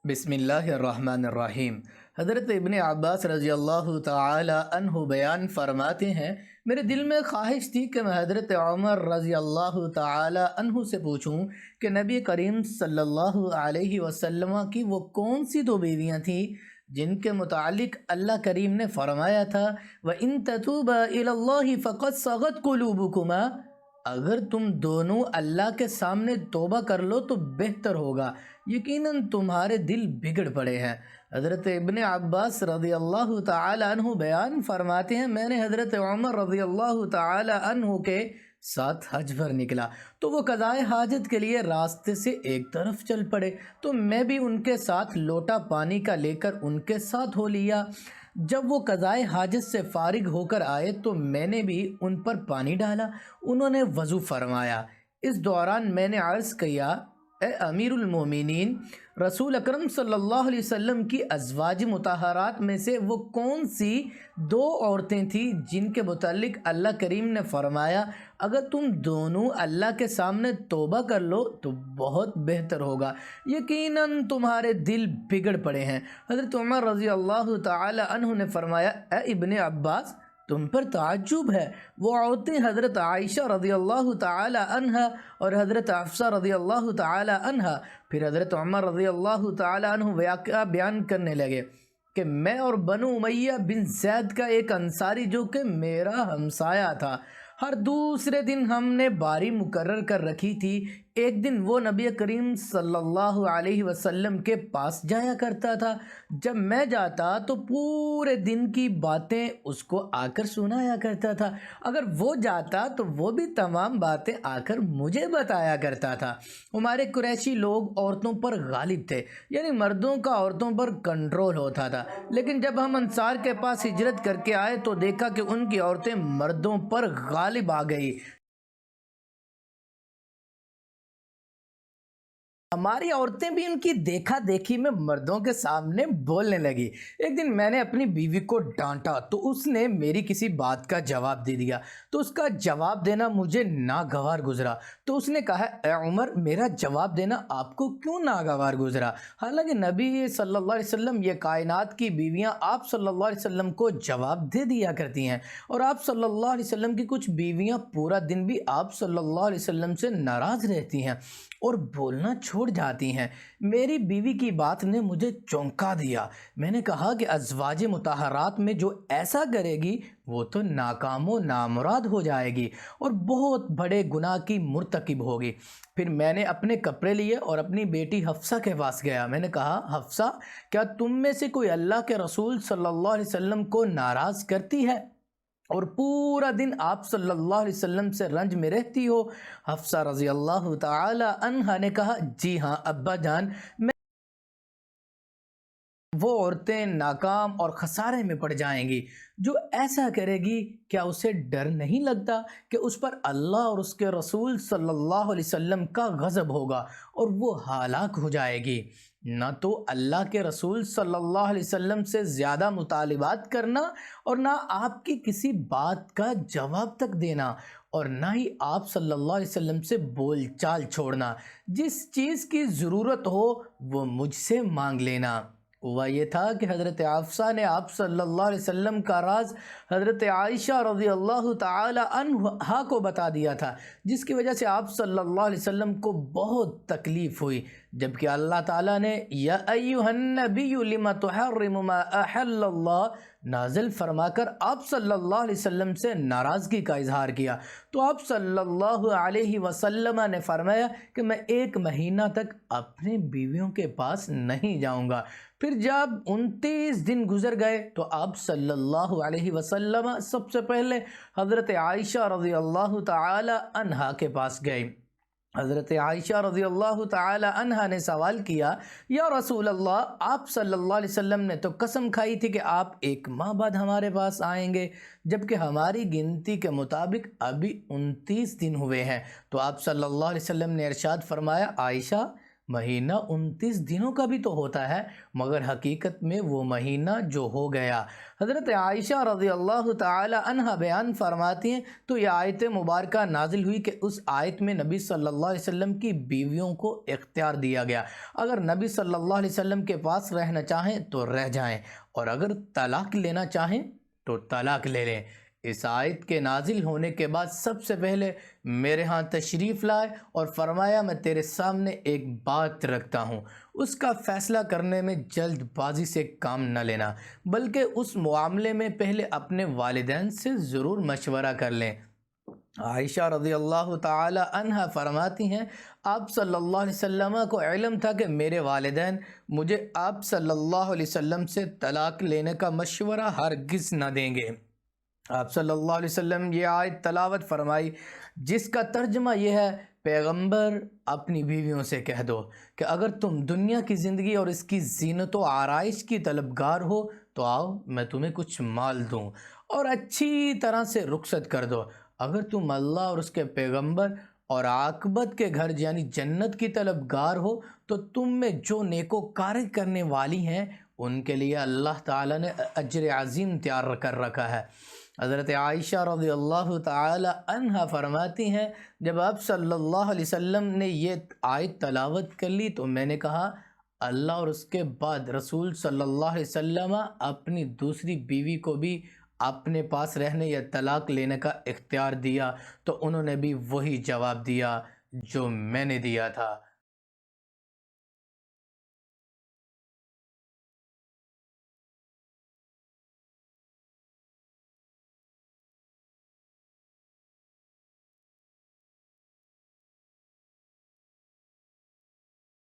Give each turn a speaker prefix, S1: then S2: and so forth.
S1: بسم اللہ الرحمن الرحیم۔ حضرت ابن عباس رضی اللہ تعالی عنہ بیان فرماتے ہیں، میرے دل میں خواہش تھی کہ میں حضرت عمر رضی اللہ تعالی عنہ سے پوچھوں کہ نبی کریم صلی اللہ علیہ وسلم کی وہ کون سی دو بیویاں تھیں جن کے متعلق اللہ کریم نے فرمایا تھا وَإِن تَتُوبَا إِلَى اللَّهِ فَقَدْ صَغَتْ قُلُوبُكُمَا، اگر تم دونوں اللہ کے سامنے توبہ کر لو تو بہتر ہوگا، یقیناً تمہارے دل بگڑ پڑے ہیں۔ حضرت ابن عباس رضی اللہ تعالی عنہ بیان فرماتے ہیں، میں نے حضرت عمر رضی اللہ تعالی عنہ کے ساتھ حج پر نکلا تو وہ قضائے حاجت کے لیے راستے سے ایک طرف چل پڑے، تو میں بھی ان کے ساتھ لوٹا پانی کا لے کر ان کے ساتھ ہو لیا۔ جب وہ قضائے حاجت سے فارغ ہو کر آئے تو میں نے بھی ان پر پانی ڈالا، انہوں نے وضو فرمایا۔ اس دوران میں نے عرض کیا، اے امیر المومنین، رسول اکرم صلی اللہ علیہ وسلم کی ازواج مطہرات میں سے وہ کون سی دو عورتیں تھیں جن کے متعلق اللہ کریم نے فرمایا اگر تم دونوں اللہ کے سامنے توبہ کر لو تو بہت بہتر ہوگا، یقیناً تمہارے دل بگڑ پڑے ہیں۔ حضرت عمر رضی اللہ تعالی عنہ نے فرمایا، اے ابن عباس، تم پر تعجب ہے۔ وہ عورتیں حضرت عائشہ رضی اللہ تعالی عنہ اور حضرت حفصہ رضی اللہ تعالی عنہ۔ پھر حضرت عمر رضی اللہ تعالی عنہ واقعہ بیان کرنے لگے کہ میں اور بنو امیہ بن زید کا ایک انصاری جو کہ میرا ہمسایہ تھا، ہر دوسرے دن ہم نے باری مقرر کر رکھی تھی۔ ایک دن وہ نبی کریم صلی اللہ علیہ وسلم کے پاس جایا کرتا تھا، جب میں جاتا تو پورے دن کی باتیں اس کو آ کر سنایا کرتا تھا، اگر وہ جاتا تو وہ بھی تمام باتیں آ کر مجھے بتایا کرتا تھا۔ ہمارے قریشی لوگ عورتوں پر غالب تھے، یعنی مردوں کا عورتوں پر کنٹرول ہوتا تھا، لیکن جب ہم انصار کے پاس ہجرت کر کے آئے تو دیکھا کہ ان کی عورتیں مردوں پر غالب آ گئی، ہماری عورتیں بھی ان کی دیکھا دیکھی میں مردوں کے سامنے بولنے لگی۔ ایک دن میں نے اپنی بیوی کو ڈانٹا تو اس نے میری کسی بات کا جواب دے دیا، تو اس کا جواب دینا مجھے ناگوار گزرا۔ تو اس نے کہا، اے عمر، میرا جواب دینا آپ کو کیوں ناگوار گزرا؟ حالانکہ نبی صلی اللہ علیہ وسلم، یہ کائنات کی بیویاں آپ صلی اللہ علیہ وسلم کو جواب دے دیا کرتی ہیں، اور آپ صلی اللہ علیہ وسلم کی کچھ بیویاں پورا دن بھی آپ صلی اللہ علیہ وسلم سے ناراض رہتی ہیں اور بولنا چھوڑ جاتی ہیں۔ میری بیوی کی بات نے مجھے چونکا دیا۔ میں نے کہا کہ ازواج مطہرات میں جو ایسا کرے گی وہ تو ناکام و نامراد ہو جائے گی اور بہت بڑے گناہ کی مرتکب ہوگی۔ پھر میں نے اپنے کپڑے لیے اور اپنی بیٹی حفصہ کے پاس گیا۔ میں نے کہا، حفصہ، کیا تم میں سے کوئی اللہ کے رسول صلی اللہ علیہ وسلم کو ناراض کرتی ہے اور پورا دن آپ صلی اللہ علیہ وسلم سے رنج میں رہتی ہو؟ حفصہ رضی اللہ تعالی عنہا نے کہا، جی ہاں ابا جان، وہ عورتیں ناکام اور خسارے میں پڑ جائیں گی جو ایسا کرے گی۔ کیا اسے ڈر نہیں لگتا کہ اس پر اللہ اور اس کے رسول صلی اللہ علیہ وسلم کا غضب ہوگا اور وہ ہلاک ہو جائے گی؟ نہ تو اللہ کے رسول صلی اللہ علیہ وسلم سے زیادہ مطالبات کرنا اور نہ آپ کی کسی بات کا جواب تک دینا، اور نہ ہی آپ صلی اللہ علیہ وسلم سے بول چال چھوڑنا۔ جس چیز کی ضرورت ہو وہ مجھ سے مانگ لینا۔ ہوا یہ تھا کہ حضرت حفصہ نے آپ صلی اللہ علیہ وسلم کا راز حضرت عائشہ رضی اللہ تعالی عنہا کو بتا دیا تھا، جس کی وجہ سے آپ صلی اللہ علیہ وسلم کو بہت تکلیف ہوئی، جبکہ اللہ تعالیٰ نے یا ایھا النبی لم تحرم ما احل اللہ نازل فرما کر آپ صلی اللہ علیہ وسلم سے ناراضگی کا اظہار کیا، تو آپ صلی اللہ علیہ وسلم نے فرمایا کہ میں 1 مہینہ تک اپنے بیویوں کے پاس نہیں جاؤں گا۔ پھر جب 29 دن گزر گئے تو آپ صلی اللہ علیہ وسلم سب سے پہلے حضرت عائشہ رضی اللہ تعالی عنہا کے پاس گئے۔ حضرت عائشہ رضی اللہ تعالی عنہا نے سوال کیا، یا رسول اللہ، آپ صلی اللہ علیہ وسلم نے تو قسم کھائی تھی کہ آپ 1 ماہ بعد ہمارے پاس آئیں گے، جبکہ ہماری گنتی کے مطابق ابھی 29 دن ہوئے ہیں۔ تو آپ صلی اللہ علیہ وسلم نے ارشاد فرمایا، عائشہ، مہینہ 29 دنوں کا بھی تو ہوتا ہے، مگر حقیقت میں وہ مہینہ جو ہو گیا۔ حضرت عائشہ رضی اللہ تعالی عنہ بیان فرماتی ہیں تو یہ آیت مبارکہ نازل ہوئی کہ اس آیت میں نبی صلی اللہ علیہ وسلم کی بیویوں کو اختیار دیا گیا، اگر نبی صلی اللہ علیہ وسلم کے پاس رہنا چاہیں تو رہ جائیں، اور اگر طلاق لینا چاہیں تو طلاق لے لیں۔ اس آیت کے نازل ہونے کے بعد سب سے پہلے میرے ہاں تشریف لائے اور فرمایا میں تیرے سامنے ایک بات رکھتا ہوں، اس کا فیصلہ کرنے میں جلد بازی سے کام نہ لینا، بلکہ اس معاملے میں پہلے اپنے والدین سے ضرور مشورہ کر لیں۔ عائشہ رضی اللہ تعالی عنہ فرماتی ہیں آپ صلی اللہ علیہ وسلم کو علم تھا کہ میرے والدین مجھے آپ صلی اللہ علیہ وسلم سے طلاق لینے کا مشورہ ہرگز نہ دیں گے۔ آپ صلی اللہ علیہ وسلم یہ آیت تلاوت فرمائی جس کا ترجمہ یہ ہے، پیغمبر اپنی بیویوں سے کہہ دو کہ اگر تم دنیا کی زندگی اور اس کی زینت و آرائش کی طلبگار ہو تو آؤ میں تمہیں کچھ مال دوں اور اچھی طرح سے رخصت کر دو، اگر تم اللہ اور اس کے پیغمبر اور عاقبت کے گھر یعنی جنت کی طلبگار ہو تو تم میں جو نیکوکاری کرنے والی ہیں ان کے لیے اللہ تعالیٰ نے اجر عظیم تیار کر رکھا ہے۔ حضرت عائشہ رضی اللہ تعالی عنہ فرماتی ہیں جب آپ صلی اللہ علیہ وسلم نے یہ آیت تلاوت کر لی تو میں نے کہا اللہ اور اس کے بعد رسول صلی اللہ علیہ وسلم اپنی دوسری بیوی کو بھی اپنے پاس رہنے یا طلاق لینے کا اختیار دیا، تو انہوں نے بھی وہی جواب دیا جو میں نے دیا تھا۔